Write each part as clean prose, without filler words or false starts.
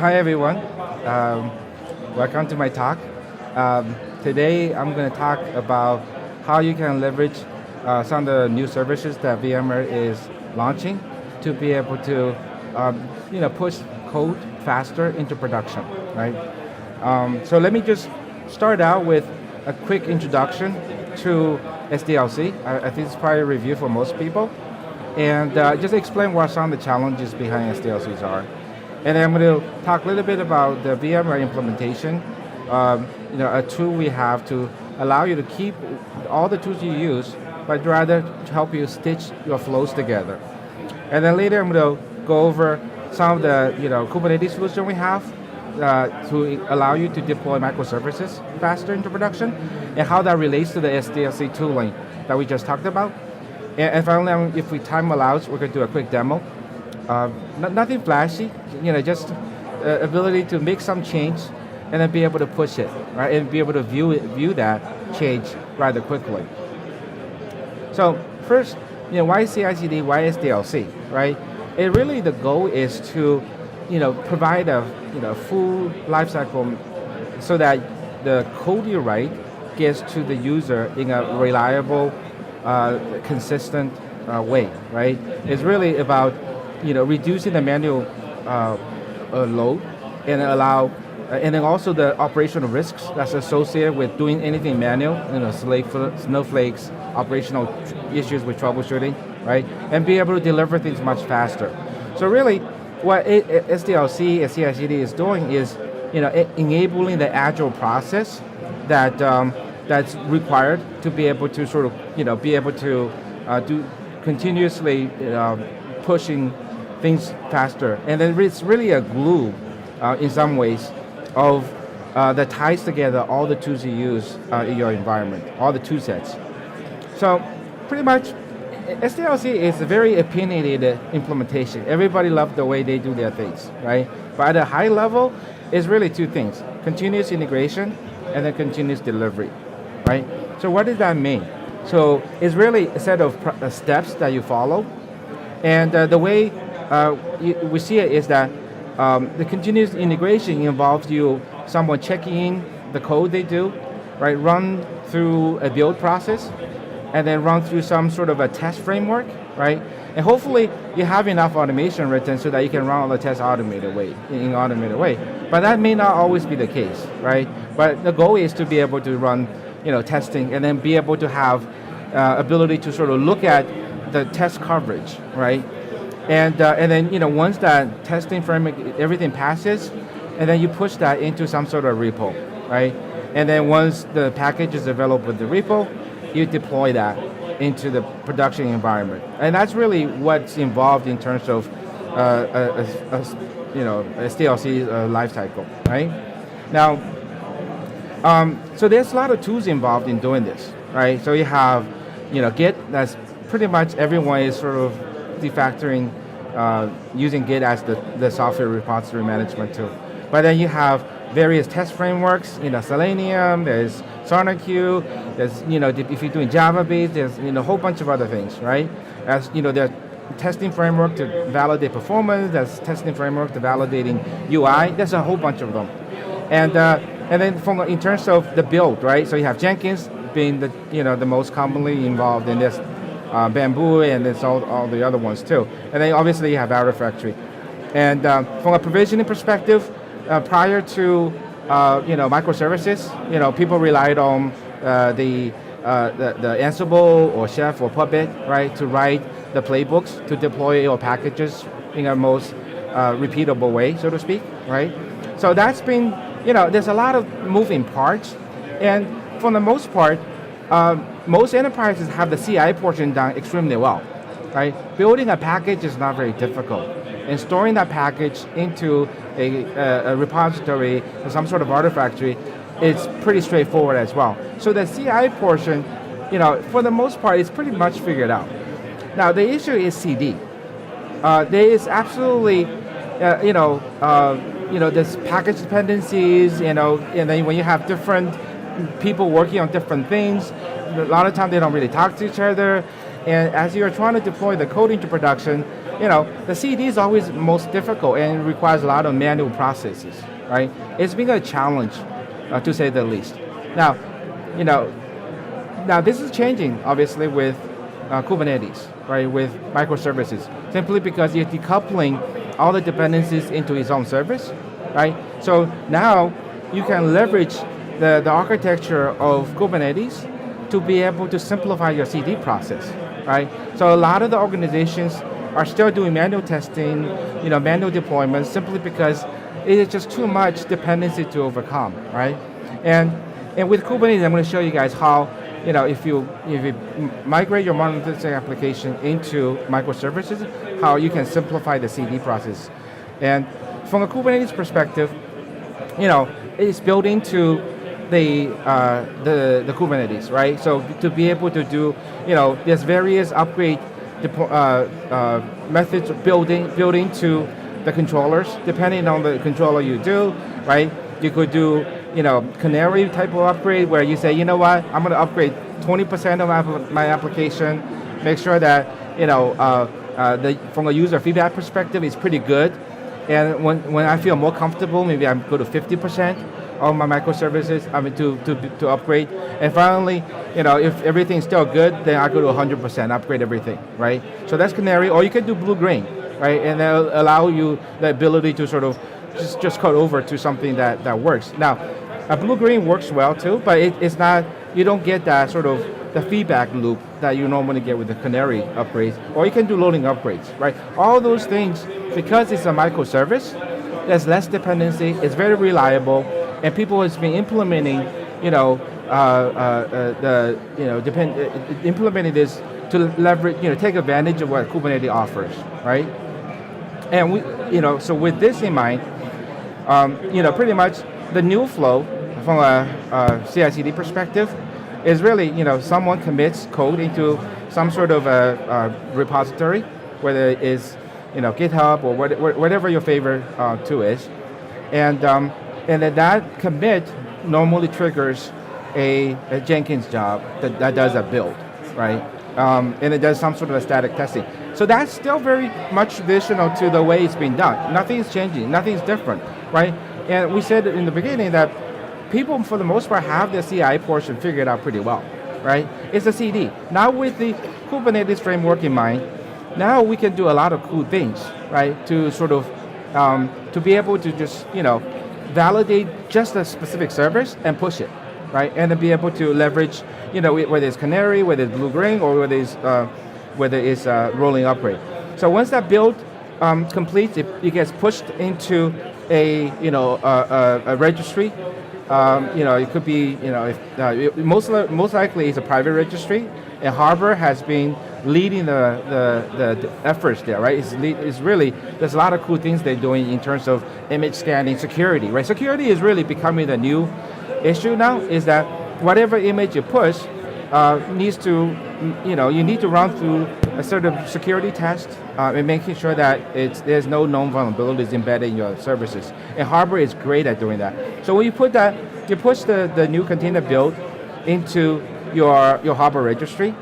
Hi everyone, welcome to my talk. Today I'm going to talk about how you can leverage some of the new services that VMware is launching to be able to push code faster into production, right? So let me just start out with a quick introduction to SDLC. I think it's probably a review for most people. And just explain what some of the challenges behind SDLCs are. And then I'm going to talk a little bit about the VMware implementation, a tool we have to allow you to keep all the tools you use, but rather to help you stitch your flows together. And then later I'm going to go over some of the Kubernetes solution we have to allow you to deploy microservices faster into production, and how that relates to the SDLC tooling that we just talked about. And finally, if time allows, we're going to do a quick demo. Nothing flashy, just ability to make some change and then be able to push it, right? And be able to view that change rather quickly. So first, why CICD, why SDLC, right? And really the goal is to, provide a full lifecycle so that the code you write gets to the user in a reliable, consistent way, right? It's really about reducing the manual load and allow, and then also the operational risks that's associated with doing anything manual, snowflakes, operational issues with troubleshooting, right? And be able to deliver things much faster. So really, what SDLC and CICD is doing is, enabling the agile process that that's required to be able to sort of, be able to do continuously pushing things faster. And then it's really a glue in some ways of that ties together all the tools you use in your environment, all the tool sets. So pretty much SDLC is a very opinionated implementation. Everybody loves the way they do their things, right? But at a high level, it's really two things: continuous integration and then continuous delivery, right? So what does that mean? So it's really a set of steps that you follow. And the way we see it is that the continuous integration involves someone checking in the code they do, right? Run through a build process, and then run through some sort of a test framework, right? And hopefully you have enough automation written so that you can run all the tests in an automated way. But that may not always be the case, right? But the goal is to be able to run testing and then be able to have ability to sort of look at the test coverage, right? And then once that testing framework, everything passes, and then you push that into some sort of repo, right? And then once the package is available with the repo, you deploy that into the production environment. And that's really what's involved in terms of SDLC lifecycle, right? Now, so there's a lot of tools involved in doing this, right? So you have, Git, that's pretty much everyone is sort of de-factoring using Git as the software repository management tool. But then you have various test frameworks, Selenium, there's SonarQube, there's, if you're doing Java-based, there's, a whole bunch of other things, right? As, there's testing framework to validate performance, there's testing framework to validating UI, there's a whole bunch of them. And then in terms of the build, right? So you have Jenkins being the most commonly involved in this, Bamboo, and there's all the other ones too. And then obviously you have Artifactory. And from a provisioning perspective, prior to microservices, people relied on the Ansible or Chef or Puppet, right, to write the playbooks to deploy your packages in a most repeatable way, so to speak, right? So that's been, there's a lot of moving parts, and for the most part, most enterprises have the CI portion done extremely well, right? Building a package is not very difficult, and storing that package into a repository or some sort of Artifactory, it's pretty straightforward as well. So the CI portion, for the most part, is pretty much figured out. Now the issue is CD. There is absolutely, there's package dependencies, and then when you have different people working on different things, a lot of times they don't really talk to each other, And as you're trying to deploy the code into production, the CD is always most difficult and it requires a lot of manual processes, right? It's been a challenge, to say the least. Now, now this is changing, obviously, with Kubernetes, right, with microservices, simply because you're decoupling all the dependencies into its own service, right? So now you can leverage the architecture of Kubernetes to be able to simplify your CD process, right? So a lot of the organizations are still doing manual testing, manual deployments, simply because it is just too much dependency to overcome, right? And with Kubernetes, I'm going to show you guys how, if you migrate your monolithic application into microservices, how you can simplify the CD process. And from a Kubernetes perspective, it's built into the Kubernetes, right? So to be able to do, there's various upgrade methods built into the controllers, depending on the controller you do, right? You could do, canary type of upgrade where you say, you know what, I'm going to upgrade 20% of my application, make sure that, from a user feedback perspective, it's pretty good. And when I feel more comfortable, maybe I go to 50% of my microservices, to upgrade. And finally, if everything's still good, then I go to 100%, upgrade everything, right? So that's canary, or you can do blue-green, right? And that'll allow you the ability to sort of just cut over to something that works. Now, a blue-green works well too, but it's not, you don't get that sort of the feedback loop that you normally get with the canary upgrades, or you can do loading upgrades, right? All those things, because it's a microservice, there's less dependency, it's very reliable, and people has been implementing, implementing this to leverage, take advantage of what Kubernetes offers, right? And so with this in mind, pretty much the new flow from a CICD perspective is really, someone commits code into some sort of a repository, whether it is, GitHub or whatever your favorite tool is, and then that commit normally triggers a Jenkins job that does a build, right? And it does some sort of a static testing. So that's still very much traditional to the way it's been done. Nothing's changing, nothing's different, right? And we said in the beginning that people, for the most part, have the CI portion figured out pretty well, right? It's a CD. Now with the Kubernetes framework in mind, now we can do a lot of cool things, right? To sort of, to be able to just, validate just a specific service and push it, right? And then be able to leverage, whether it's canary, whether it's blue-green, or whether it's rolling upgrade. So once that build completes, it gets pushed into a registry. It could be, most likely it's a private registry, and Harbor has been leading the efforts there, right? It's really, there's a lot of cool things they're doing in terms of image scanning, security, right? Security is really becoming the new issue now, is that whatever image you push needs to, you need to run through a sort of security test and making sure that there's no known vulnerabilities embedded in your services. And Harbor is great at doing that. So when you push the new container build into your Harbor registry,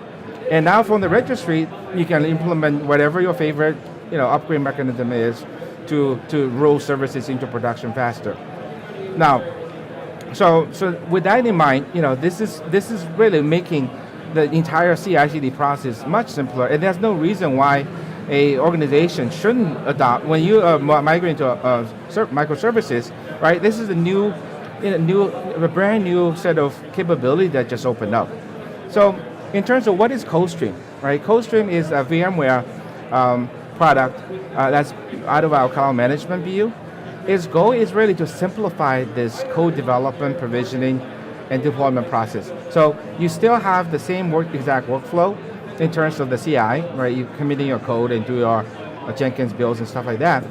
and now from the registry, you can implement whatever your favorite upgrade mechanism is to roll services into production faster. Now, so with that in mind, this is really making the entire CI/CD process much simpler, and there's no reason why a organization shouldn't adopt, when you migrate to microservices, right? This is a brand new set of capability that just opened up. So in terms of what is CodeStream, right? CodeStream is a VMware product that's out of our cloud management BU. Its goal is really to simplify this code development, provisioning, and deployment process. So you still have the same exact workflow in terms of the CI, right? You committing your code and do your Jenkins builds and stuff like that.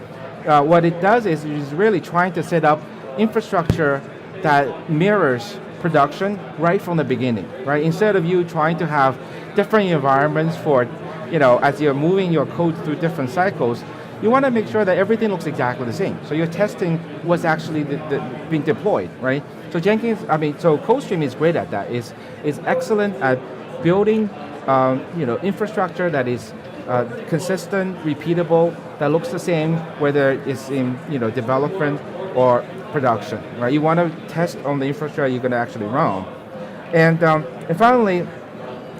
What it does is it's really trying to set up infrastructure that mirrors production right from the beginning, right? Instead of you trying to have different environments for, as you're moving your code through different cycles, you want to make sure that everything looks exactly the same. So you're testing what's actually being deployed, right? So CodeStream is great at that. It's excellent at building infrastructure that is consistent, repeatable, that looks the same whether it's in development or production, right? You want to test on the infrastructure you're going to actually run. And finally,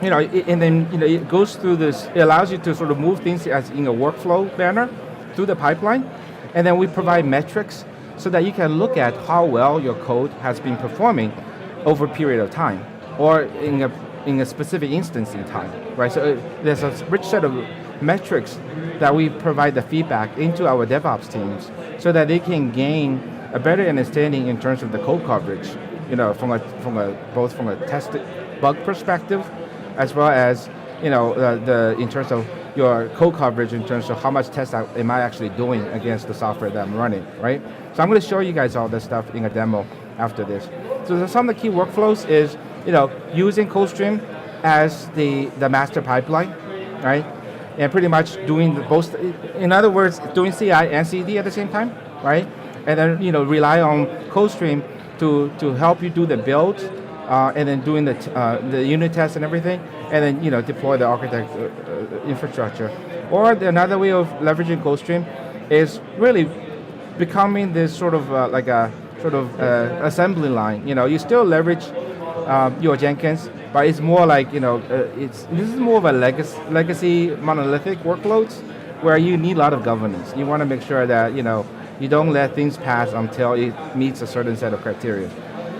it goes through this. It allows you to sort of move things as in a workflow manner through the pipeline, and then we provide metrics so that you can look at how well your code has been performing over a period of time, or in a specific instance in time, right? So there's a rich set of metrics that we provide the feedback into our DevOps teams so that they can gain a better understanding in terms of the code coverage, both from a test bug perspective, as well as in terms of your code coverage, in terms of how much tests am I actually doing against the software that I'm running, right? So I'm going to show you guys all this stuff in a demo after this. So some of the key workflows is using CodeStream as the master pipeline, right? And pretty much doing both. In other words, doing CI and CD at the same time, right? And then rely on CodeStream to help you do the build, and then doing the unit tests and everything, and then deploy the architect infrastructure. Or another way of leveraging CodeStream is really becoming this sort of assembly line. You still leverage your Jenkins, but it's more like this is more of a legacy monolithic workloads where you need a lot of governance. You want to make sure that you don't let things pass until it meets a certain set of criteria.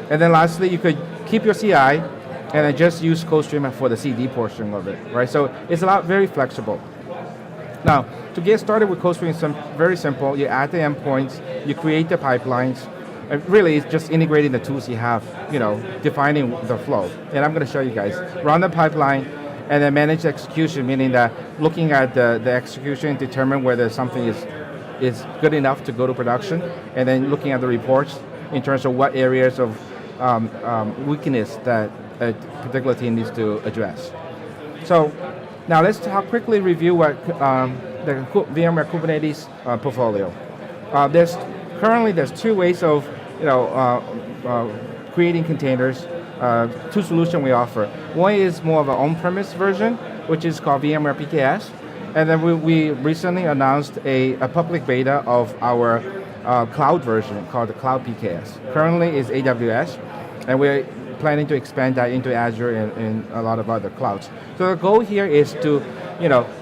And then lastly, you could keep your CI and then just use CodeStream for the CD portion of it, right? So it's very flexible. Now, to get started with CodeStream, it's very simple. You add the endpoints, you create the pipelines, and really it's just integrating the tools you have, defining the flow. And I'm going to show you guys. Run the pipeline and then manage the execution, meaning that looking at the execution, determine whether something is good enough to go to production, and then looking at the reports in terms of what areas of weakness that a particular team needs to address. So now let's quickly review what the VMware Kubernetes portfolio. Currently there's two ways of creating containers. Two solutions we offer. One is more of an on-premise version, which is called VMware VKE, and then we recently announced a public beta of our cloud version called the Cloud VKE. Currently is AWS, and we're planning to expand that into Azure and a lot of other clouds. So the goal here is to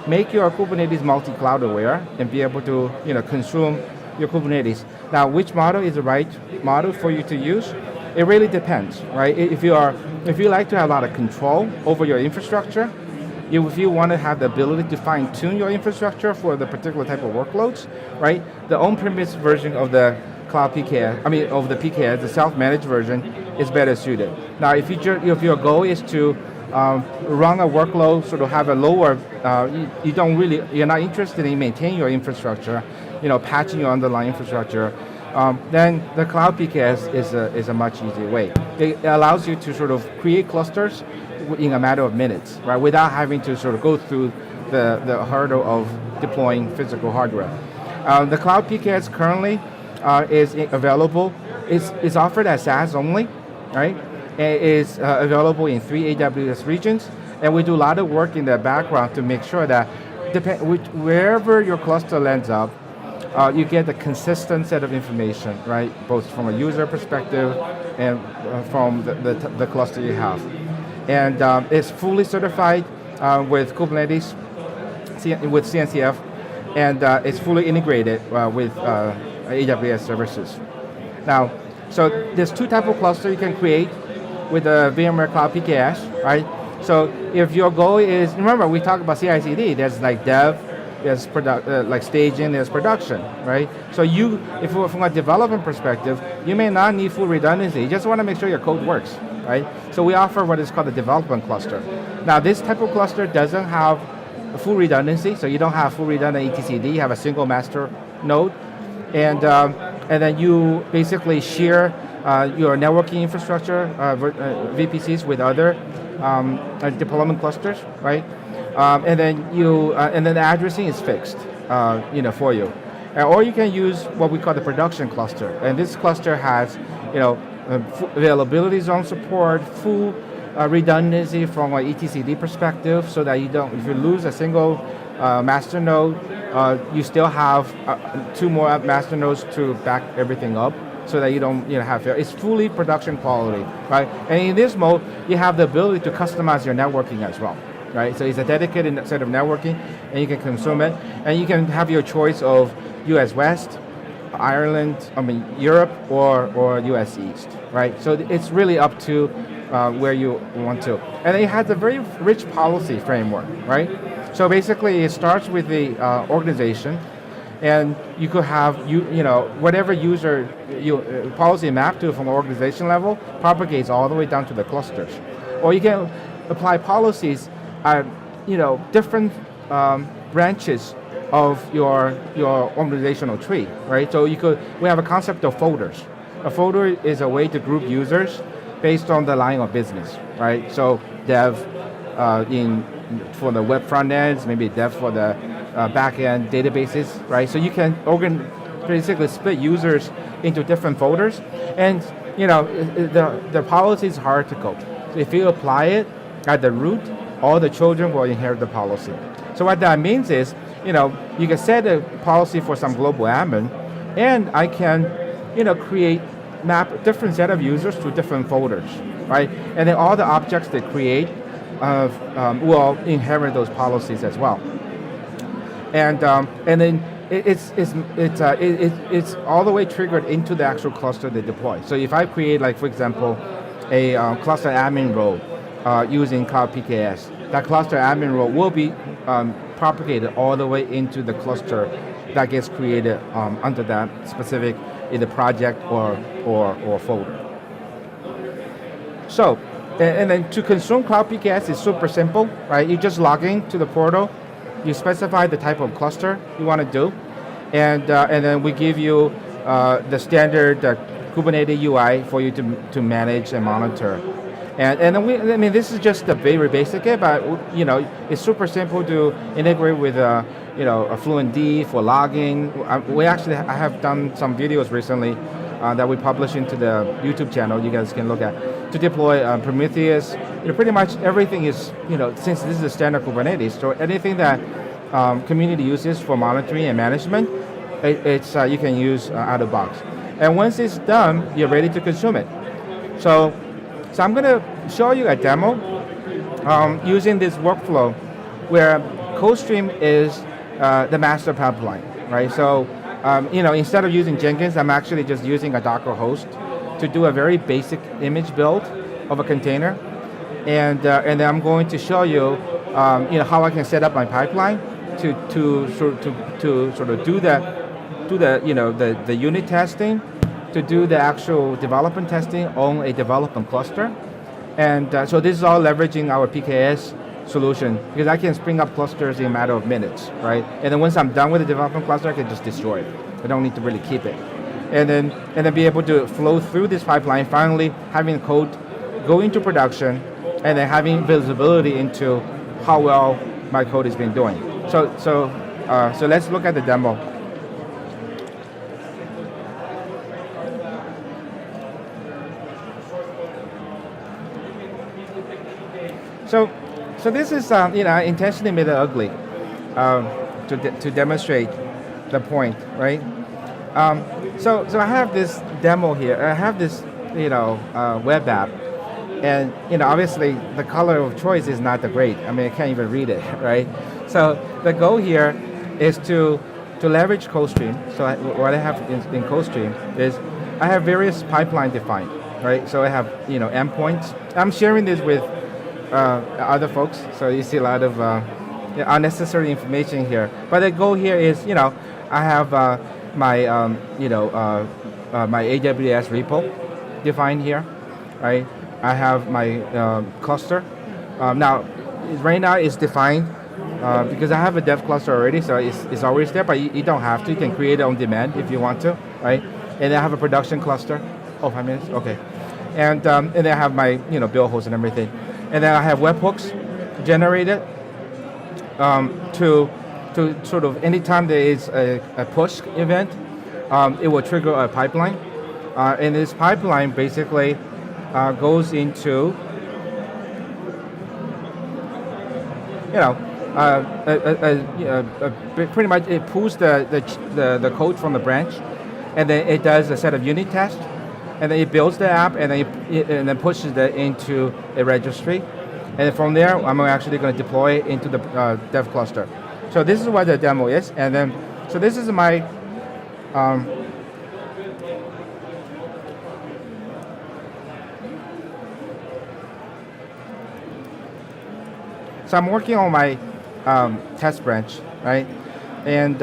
make your Kubernetes multi-cloud aware and be able to consume your Kubernetes. Now, which model is the right model for you to use? It really depends, right? If you like to have a lot of control over your infrastructure, if you want to have the ability to fine-tune your infrastructure for the particular type of workloads, right? The on-premise version of the Cloud PKS, of the PKS, the self-managed version, is better suited. Now, if your goal is to run a workload, sort of have a lower, you're not interested in maintaining your infrastructure, patching your underlying infrastructure, then the Cloud PKS is a much easier way. It allows you to sort of create clusters in a matter of minutes, right, without having to sort of go through the hurdle of deploying physical hardware. The Cloud PKS currently is available. It's offered as SaaS only, right? It is available in 3 AWS regions, and we do a lot of work in the background to make sure that wherever your cluster lands up, you get a consistent set of information, right? Both from a user perspective and from the cluster you have. And it's fully certified with Kubernetes, with CNCF, and it's fully integrated with AWS services. Now, so there's two types of cluster you can create with the VMware Cloud PKS, right? So if your goal is, remember we talked about CICD, there's like dev, there's like staging, there's production, right? So if from a development perspective, you may not need full redundancy, you just want to make sure your code works, right? So we offer what is called a development cluster. Now this type of cluster doesn't have full redundancy, so you don't have full redundant etcd, you have a single master node, and then you basically share your networking infrastructure, VPCs, with other deployment clusters, right? And then the addressing is fixed, for you. Or you can use what we call the production cluster, and this cluster has, availability zone support, full redundancy from an etcd perspective, so that you don't, if you lose a single master node, you still have two more master nodes to back everything up, so that you don't have failure. It's fully production quality, right? And in this mode, you have the ability to customize your networking as well, right? So it's a dedicated set of networking, and you can consume it, and you can have your choice of US West, Ireland, Europe, or US East, right? So it's really up to where you want to. And it has a very rich policy framework, right? So basically it starts with the organization, and you could have whatever user policy map to from an organization level propagates all the way down to the clusters. Or you can apply policies at different branches of your organizational tree, right? So we have a concept of folders. A folder is a way to group users based on the line of business, right? So dev for the web front ends, maybe dev for the back end databases, right? So you can basically split users into different folders, and the policy is hierarchical. So if you apply it at the root, all the children will inherit the policy. So what that means is, you can set a policy for some global admin, and I can, map different set of users to different folders, right? And then all the objects they create will inherit those policies as well. And then it's all the way triggered into the actual cluster they deploy. So if I create, like for example, a cluster admin role using copycats, that cluster admin role will be propagated all the way into the cluster that gets created under that specific either project or folder. So, and then to consume copycats is super simple, right? You just log in to the portal, you specify the type of cluster you want to do, and then we give you the standard Kubernetes UI for you to manage and monitor. And then this is just the very basic, but it's super simple to integrate with a Fluentd for logging. I have done some videos recently that we published into the YouTube channel. You guys can look at to deploy Prometheus. Pretty much everything is since this is a standard Kubernetes, so anything that community uses for monitoring and management, it's you can use out of box. And once it's done, you're ready to consume it. So I'm going to show you a demo using this workflow where CodeStream is the master pipeline, right? So instead of using Jenkins, I'm actually just using a Docker host to do a very basic image build of a container, and then I'm going to show you how I can set up my pipeline to sort of do the unit testing, to do the actual development testing on a development cluster. And so this is all leveraging our PKS solution, because I can spring up clusters in a matter of minutes, right? And then once I'm done with the development cluster, I can just destroy it. I don't need to really keep it. And then be able to flow through this pipeline, finally having code go into production, and then having visibility into how well my code has been doing. So let's look at the demo. So this is I intentionally made it ugly to demonstrate the point, right? So I have this demo here. I have this web app, and obviously the color of choice is not that great. I mean, I can't even read it, right? So the goal here is to leverage CodeStream. So what I have in CodeStream is I have various pipeline defined, right? So I have endpoints. I'm sharing this with other folks, so you see a lot of unnecessary information here. But the goal here is, I have my my AWS repo defined here, right? I have my cluster. Now, right now it's defined because I have a dev cluster already, so it's always there. But you don't have to. You can create it on demand if you want to, right? And then I have a production cluster. Oh, 5 minutes. Okay. And then I have my build host and everything. And then I have webhooks generated to sort of anytime there is a push event, it will trigger a pipeline. And this pipeline basically goes into pretty much it pulls the code from the branch, and then it does a set of unit tests, and then it builds the app, and then pushes that into a registry, and from there I'm actually going to deploy it into the dev cluster. So this is what the demo is, and then so this is my so I'm working on my test branch, right? And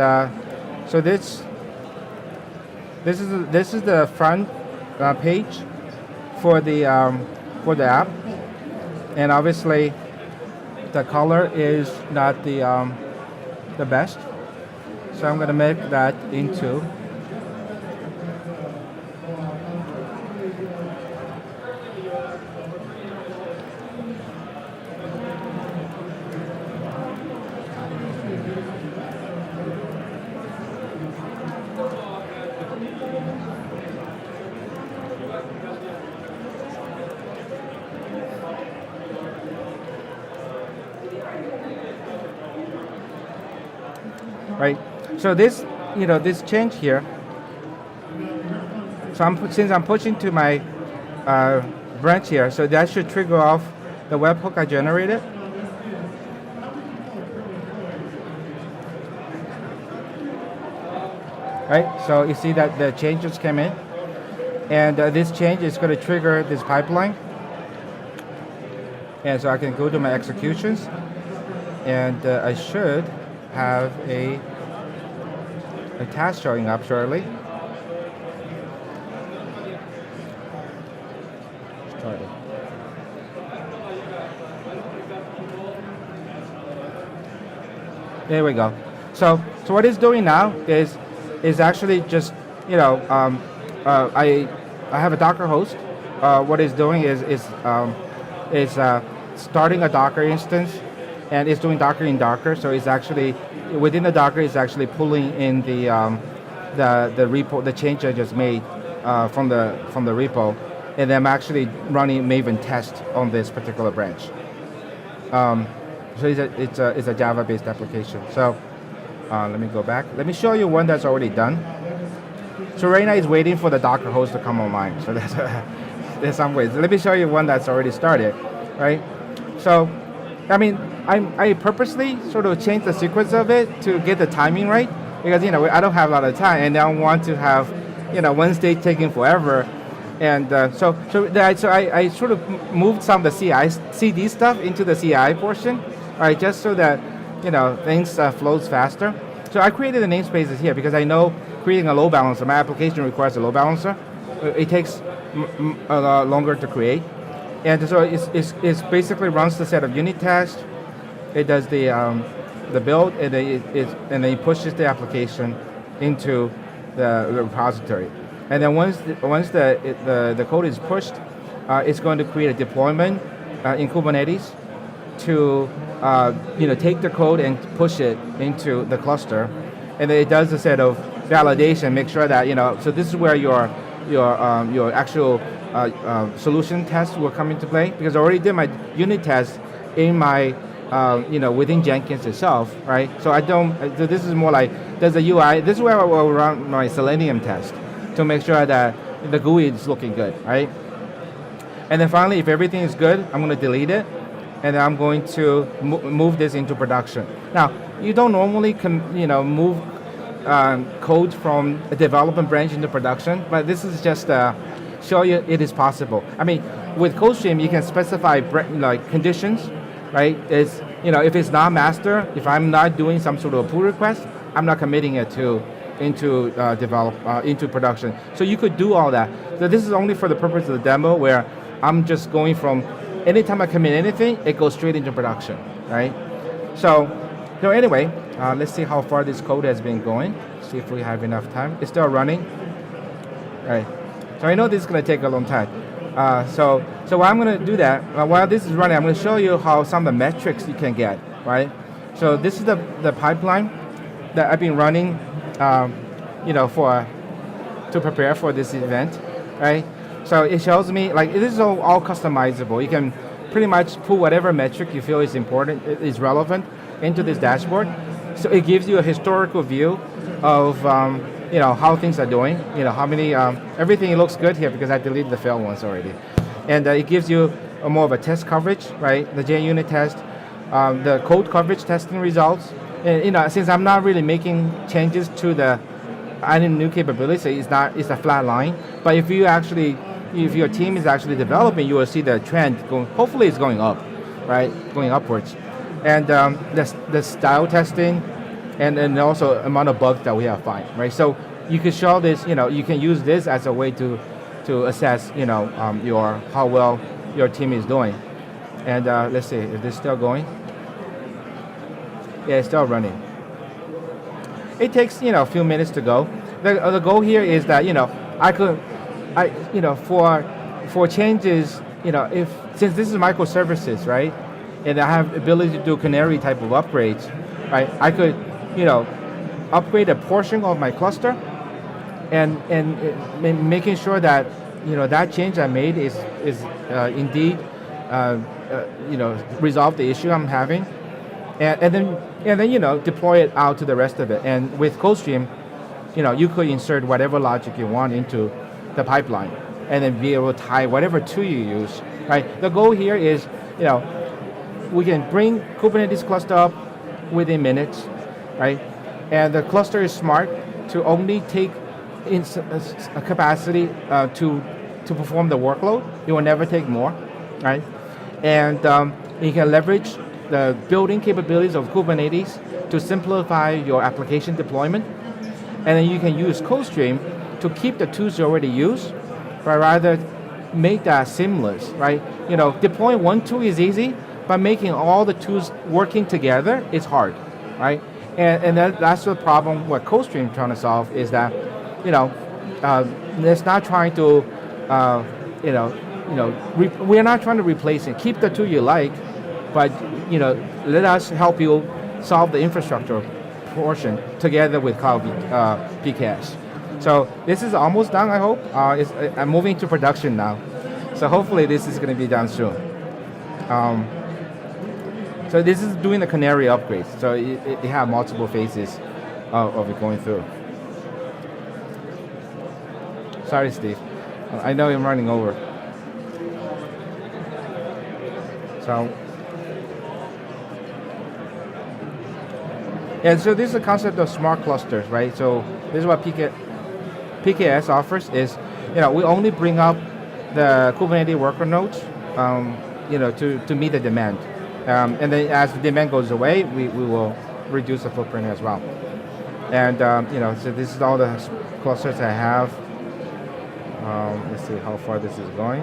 so this is the front page for the app, and obviously the color is not the best, so I'm going to make that into right. So this, this change here. So since I'm pushing to my branch here, so that should trigger off the webhook I generated. Right. So you see that the changes came in, and this change is going to trigger this pipeline. And so I can go to my executions, and I should have a task showing up shortly. Started. There we go. So what it's doing now is actually just I have a Docker host. What it's doing is starting a Docker instance, and it's doing Docker in Docker. So it's actually within the Docker, it's actually pulling in the repo, the change I just made from the repo, and I'm actually running Maven test on this particular branch. So it's a Java-based application. So let me go back. Let me show you one that's already done. So right now it's waiting for the Docker host to come online. So there's some ways. Let me show you one that's already started, right? So, I mean, I purposely sort of changed the sequence of it to get the timing right, because I don't have a lot of time, and I don't want to have one stage taking forever, and so I sort of moved some of the CICD stuff into the CI portion, right, just so that things flows faster. So I created the namespaces here because I know creating a load balancer, my application requires a load balancer. It takes longer to create. And so it basically runs the set of unit tests. It does the build, and then it pushes the application into the repository. And then once the code is pushed, it's going to create a deployment in Kubernetes to take the code and push it into the cluster. And then it does a set of validation, make sure that So this is where your actual solution tests will come into play, because I already did my unit test in my within Jenkins itself, right? So so this is more like there's a UI. This is where I will run my Selenium test to make sure that the GUI is looking good, right? And then finally, if everything is good, I'm going to delete it, and then I'm going to move this into production. Now, you don't normally move code from a development branch into production, but this is just show you it is possible. I mean, with CodeStream, you can specify conditions, right? It's if it's not master, if I'm not doing some sort of pull request, I'm not committing it into production. So you could do all that. So this is only for the purpose of the demo, where I'm just going from anytime I commit anything, it goes straight into production, right? So anyway, let's see how far this code has been going. See if we have enough time. It's still running. All right. So I know this is going to take a long time. So what I'm going to do that, while this is running, I'm going to show you how some of the metrics you can get, right? So this is the pipeline that I've been running, to prepare for this event, right? So it shows me, this is all customizable. You can pretty much put whatever metric you feel is important, is relevant into this dashboard. So it gives you a historical view of how things are doing, how many, everything looks good here because I deleted the failed ones already. And it gives you more of a test coverage, right? The JUnit test, the code coverage testing results. And since I'm not really making changes to adding new capabilities, it's a flat line. But if your team is actually developing, you will see the trend going, hopefully it's going up, right? Going upwards. And the style testing, and also amount of bugs that we have found, right? So you can show this, you can use this as a way to assess, how well your team is doing. And let's see, is this still going? Yeah, it's still running. It takes, a few minutes to go. The goal here is that, for changes, since this is microservices, right? And I have ability to do canary type of upgrades, right? I could, upgrade a portion of my cluster and making sure that, that change I made is indeed, resolve the issue I'm having. And then deploy it out to the rest of it. And with CodeStream, you could insert whatever logic you want into the pipeline and then be able to tie whatever tool you use, right? The goal here is, we can bring Kubernetes cluster up within minutes, right? And the cluster is smart to only take in a capacity to perform the workload. It will never take more, right? And you can leverage the building capabilities of Kubernetes to simplify your application deployment. And then you can use CodeStream to keep the tools you already use, but rather make that seamless, right? Deploying one tool is easy, but making all the tools working together is hard, right? And that's the problem what CodeStream trying to solve is that, it's not trying to, we're not trying to replace it. Keep the tool you like, but let us help you solve the infrastructure portion together with Cloud PKS. So this is almost done, I hope. I'm moving to production now. So hopefully this is going to be done soon. So this is doing the canary upgrades. So it have multiple phases of it going through. Sorry, Steve. I know I'm running over. So, and so this is the concept of smart clusters, right? So this is what PKS offers is, we only bring up the Kubernetes worker nodes, to meet the demand. And then as the demand goes away, we will reduce the footprint as well. And, so this is all the clusters I have. Let's see how far this is going.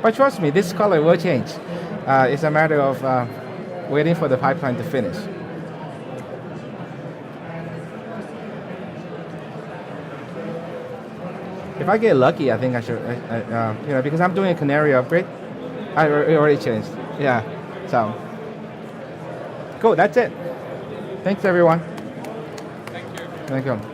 But trust me, this color will change. It's a matter of waiting for the pipeline to finish. If I get lucky, I think I should, because I'm doing a canary upgrade. It already changed. Yeah. So, cool. That's it. Thanks, everyone. Thank you. Thank you.